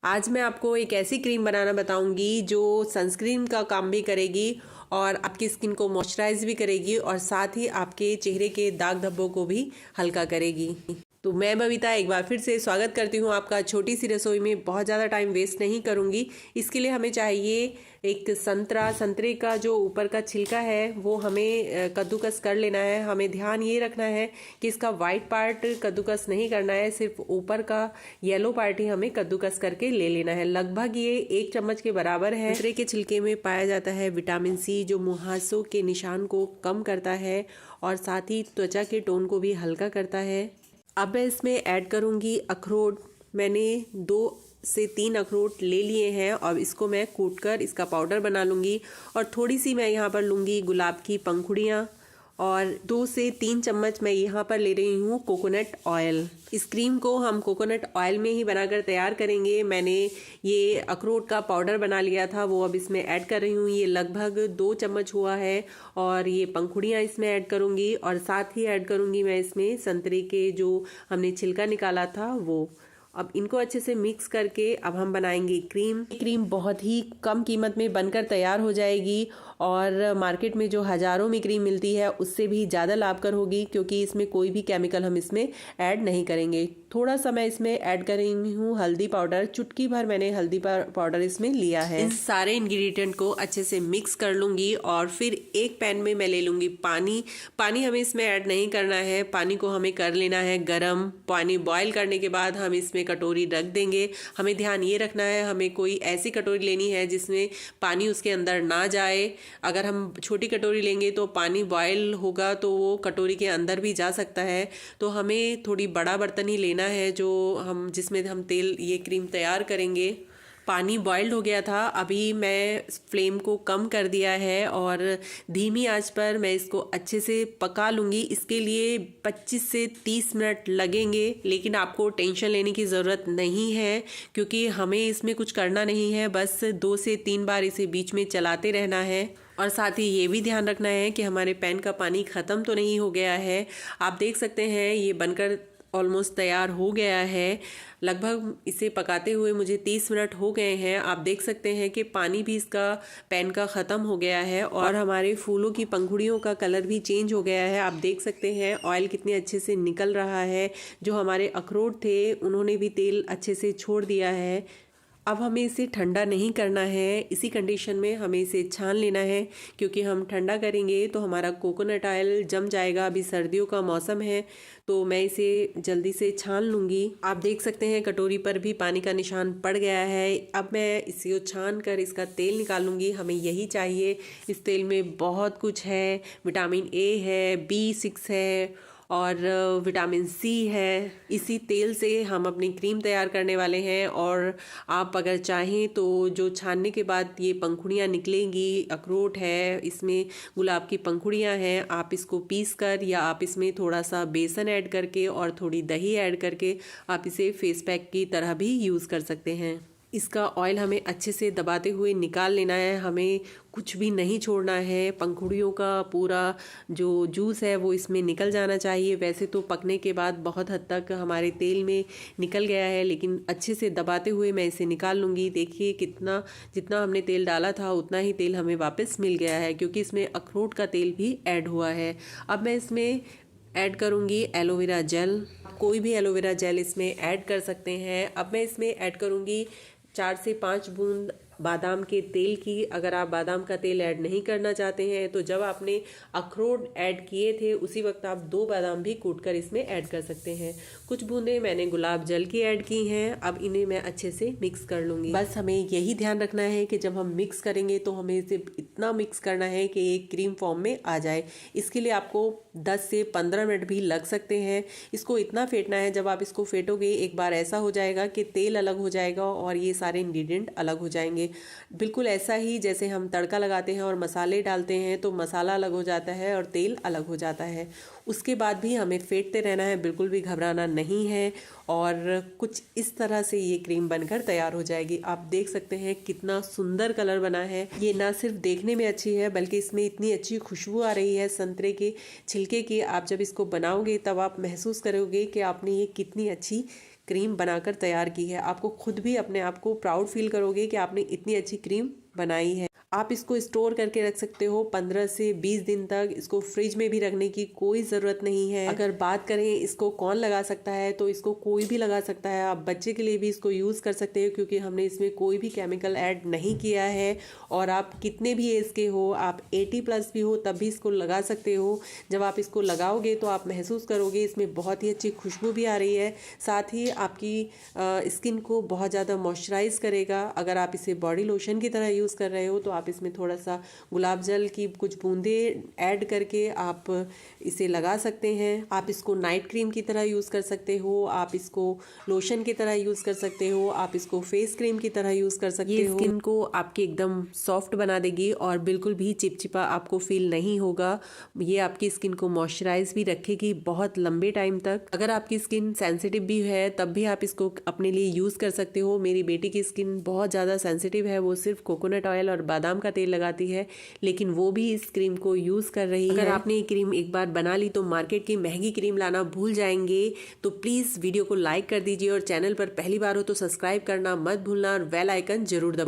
आज मैं आपको एक ऐसी क्रीम बनाना बताऊंगी जो सनस्क्रीन का काम भी करेगी और आपकी स्किन को मॉइस्चराइज भी करेगी और साथ ही आपके चेहरे के दाग धब्बों को भी हल्का करेगी। तो मैं बबीता एक बार फिर से स्वागत करती हूँ आपका छोटी सी रसोई में। बहुत ज़्यादा टाइम वेस्ट नहीं करूँगी। इसके लिए हमें चाहिए एक संतरे का जो ऊपर का छिलका है वो हमें कद्दूकस कर लेना है। हमें ध्यान ये रखना है कि इसका वाइट पार्ट कद्दूकस नहीं करना है, सिर्फ ऊपर का येलो पार्ट ही हमें कद्दूकस करके ले लेना है। लगभग ये 1 चम्मच के बराबर है। संतरे के छिलके में पाया जाता है विटामिन सी, जो मुहासों के निशान को कम करता है और साथ ही त्वचा के टोन को भी हल्का करता है। अब मैं इसमें ऐड करूँगी अखरोट। मैंने 2 से 3 अखरोट ले लिए हैं और इसको मैं कूट कर इसका पाउडर बना लूँगी। और थोड़ी सी मैं यहाँ पर लूँगी गुलाब की पंखुड़ियाँ और 2 से 3 चम्मच मैं यहाँ पर ले रही हूँ कोकोनट ऑयल। इस क्रीम को हम कोकोनट ऑयल में ही बनाकर तैयार करेंगे। मैंने ये अखरोट का पाउडर बना लिया था, वो अब इसमें ऐड कर रही हूँ। ये लगभग 2 चम्मच हुआ है और ये पंखुड़ियाँ इसमें ऐड करूँगी और साथ ही ऐड करूँगी मैं इसमें संतरे के जो हमने छिलका निकाला था वो। अब इनको अच्छे से मिक्स करके अब हम बनाएंगे क्रीम बहुत ही कम कीमत में बनकर तैयार हो जाएगी और मार्केट में जो हज़ारों में क्रीम मिलती है उससे भी ज़्यादा लाभकर होगी, क्योंकि इसमें कोई भी केमिकल हम इसमें ऐड नहीं करेंगे। थोड़ा सा मैं इसमें ऐड कर रही हूँ हल्दी पाउडर। चुटकी भर मैंने हल्दी पाउडर इसमें लिया है। इन सारे इंग्रेडिएंट को अच्छे से मिक्स कर लूँगी और फिर एक पैन में मैं ले लूँगी पानी हमें इसमें ऐड नहीं करना है। पानी को हमें कर लेना है गरम। पानी बॉयल करने के बाद हम इसमें कटोरी रख देंगे। हमें ध्यान ये रखना है, हमें कोई ऐसी कटोरी लेनी है जिसमें पानी उसके अंदर ना जाए। अगर हम छोटी कटोरी लेंगे तो पानी बॉयल होगा तो वो कटोरी के अंदर भी जा सकता है। तो हमें थोड़ी बड़ा बर्तन ही लेना है जिसमें हम तेल ये क्रीम तैयार करेंगे। पानी बॉइल्ड हो गया था। अभी मैं फ्लेम को कम कर दिया है और धीमी आंच पर मैं इसको अच्छे से पका लूँगी। इसके लिए 25 से 30 मिनट लगेंगे, लेकिन आपको टेंशन लेने की ज़रूरत नहीं है क्योंकि हमें इसमें कुछ करना नहीं है। बस 2 से 3 बार इसे बीच में चलाते रहना है और साथ ही ये भी ध्यान रखना है कि हमारे पैन का पानी ख़त्म तो नहीं हो गया है। आप देख सकते हैं ये बनकर ऑलमोस्ट तैयार हो गया है। लगभग इसे पकाते हुए मुझे 30 मिनट हो गए हैं। आप देख सकते हैं कि पानी भी इसका पैन का ख़त्म हो गया है और हमारे फूलों की पंखुड़ियों का कलर भी चेंज हो गया है। आप देख सकते हैं ऑयल कितने अच्छे से निकल रहा है। जो हमारे अखरोट थे उन्होंने भी तेल अच्छे से छोड़ दिया है। अब हमें इसे ठंडा नहीं करना है। इसी कंडीशन में हमें इसे छान लेना है, क्योंकि हम ठंडा करेंगे तो हमारा कोकोनट ऑयल जम जाएगा। अभी सर्दियों का मौसम है तो मैं इसे जल्दी से छान लूँगी। आप देख सकते हैं कटोरी पर भी पानी का निशान पड़ गया है। अब मैं इसे छान कर इसका तेल निकालूंगी। हमें यही चाहिए। इस तेल में बहुत कुछ है। विटामिन ए है, B6 है और विटामिन सी है। इसी तेल से हम अपनी क्रीम तैयार करने वाले हैं और आप अगर चाहें तो जो छानने के बाद ये पंखुड़ियाँ निकलेंगी, अखरोट है, इसमें गुलाब की पंखुड़ियाँ हैं, आप इसको पीस कर या आप इसमें थोड़ा सा बेसन ऐड करके और थोड़ी दही ऐड करके आप इसे फेस पैक की तरह भी यूज़ कर सकते हैं। इसका ऑयल हमें अच्छे से दबाते हुए निकाल लेना है। हमें कुछ भी नहीं छोड़ना है। पंखुड़ियों का पूरा जो जूस है वो इसमें निकल जाना चाहिए। वैसे तो पकने के बाद बहुत हद तक हमारे तेल में निकल गया है, लेकिन अच्छे से दबाते हुए मैं इसे निकाल लूँगी। देखिए जितना हमने तेल डाला था उतना ही तेल हमें वापस मिल गया है, क्योंकि इसमें अखरोट का तेल भी ऐड हुआ है। अब मैं इसमें ऐड करूँगी एलोवेरा जेल। कोई भी एलोवेरा जेल इसमें ऐड कर सकते हैं। अब मैं इसमें ऐड करूँगी 4 से 5 बूंद बादाम के तेल की। अगर आप बादाम का तेल ऐड नहीं करना चाहते हैं तो जब आपने अखरोट ऐड किए थे उसी वक्त आप 2 बादाम भी कूट कर इसमें ऐड कर सकते हैं। कुछ बूंदें मैंने गुलाब जल की ऐड की हैं। अब इन्हें मैं अच्छे से मिक्स कर लूँगी। बस हमें यही ध्यान रखना है कि जब हम मिक्स करेंगे तो हमें इसे इतना मिक्स करना है कि एक क्रीम फॉर्म में आ जाए। इसके लिए आपको 10 से 15 मिनट भी लग सकते हैं। इसको इतना फेंटना है, जब आप इसको फेंटोगे एक बार ऐसा हो जाएगा कि तेल अलग हो जाएगा और ये सारे इंग्रेडिएंट अलग हो जाएंगे। बिल्कुल ऐसा ही जैसे हम तड़का लगाते हैं और मसाले डालते हैं तो मसाला अलग हो जाता है और तेल अलग हो जाता है। उसके बाद भी हमें फेंटते रहना है, बिल्कुल भी घबराना नहीं है। और कुछ इस तरह से ये क्रीम बनकर तैयार हो जाएगी। आप देख सकते हैं कितना सुंदर कलर बना है। ये ना सिर्फ देखने में अच्छी है बल्कि इसमें इतनी अच्छी खुशबू आ रही है संतरे के छिलके की। आप जब इसको बनाओगे तब आप महसूस करोगे कि आपने ये कितनी अच्छी क्रीम बनाकर तैयार की है। आपको खुद भी अपने आप को प्राउड फील करोगे कि आपने इतनी अच्छी क्रीम बनाई है। आप इसको स्टोर करके रख सकते हो 15 से 20 दिन तक। इसको फ्रिज में भी रखने की कोई ज़रूरत नहीं है। अगर बात करें इसको कौन लगा सकता है, तो इसको कोई भी लगा सकता है। आप बच्चे के लिए भी इसको यूज़ कर सकते हो क्योंकि हमने इसमें कोई भी केमिकल ऐड नहीं किया है। और आप कितने भी एज के हो, आप 80+ भी हो तब भी इसको लगा सकते हो। जब आप इसको लगाओगे तो आप महसूस करोगे इसमें बहुत ही अच्छी खुशबू भी आ रही है। साथ ही आपकी स्किन को बहुत ज़्यादा मॉइस्चराइज करेगा। अगर आप इसे बॉडी लोशन की तरह यूज़ कर रहे हो तो आप इसमें थोड़ा सा गुलाब जल की कुछ बूंदे ऐड करके आप इसे लगा सकते हैं। आप इसको नाइट क्रीम की तरह यूज़ कर सकते हो, आप इसको लोशन की तरह यूज़ कर सकते हो, आप इसको फेस क्रीम की तरह यूज़ कर सकते हो। ये स्किन को आपकी एकदम सॉफ्ट बना देगी और बिल्कुल भी चिपचिपा आपको फील नहीं होगा। ये आपकी स्किन को मॉइस्चराइज भी रखेगी बहुत लंबे टाइम तक। अगर आपकी स्किन सेंसिटिव भी है तब भी आप इसको अपने लिए यूज़ कर सकते हो। मेरी बेटी की स्किन बहुत ज़्यादा सेंसिटिव है, वो सिर्फ कोकोनट ऑयल और बादाम का तेल लगाती है, लेकिन वो भी इस क्रीम को यूज़ कर रही है। अगर आपने ये क्रीम एक बार बना ली तो मार्केट की महंगी क्रीम लाना भूल जाएंगे। तो प्लीज़ वीडियो को लाइक कर दीजिए और चैनल पर पहली बार हो तो सब्सक्राइब करना मत भूलना और बेल आइकन जरूर दबाइए।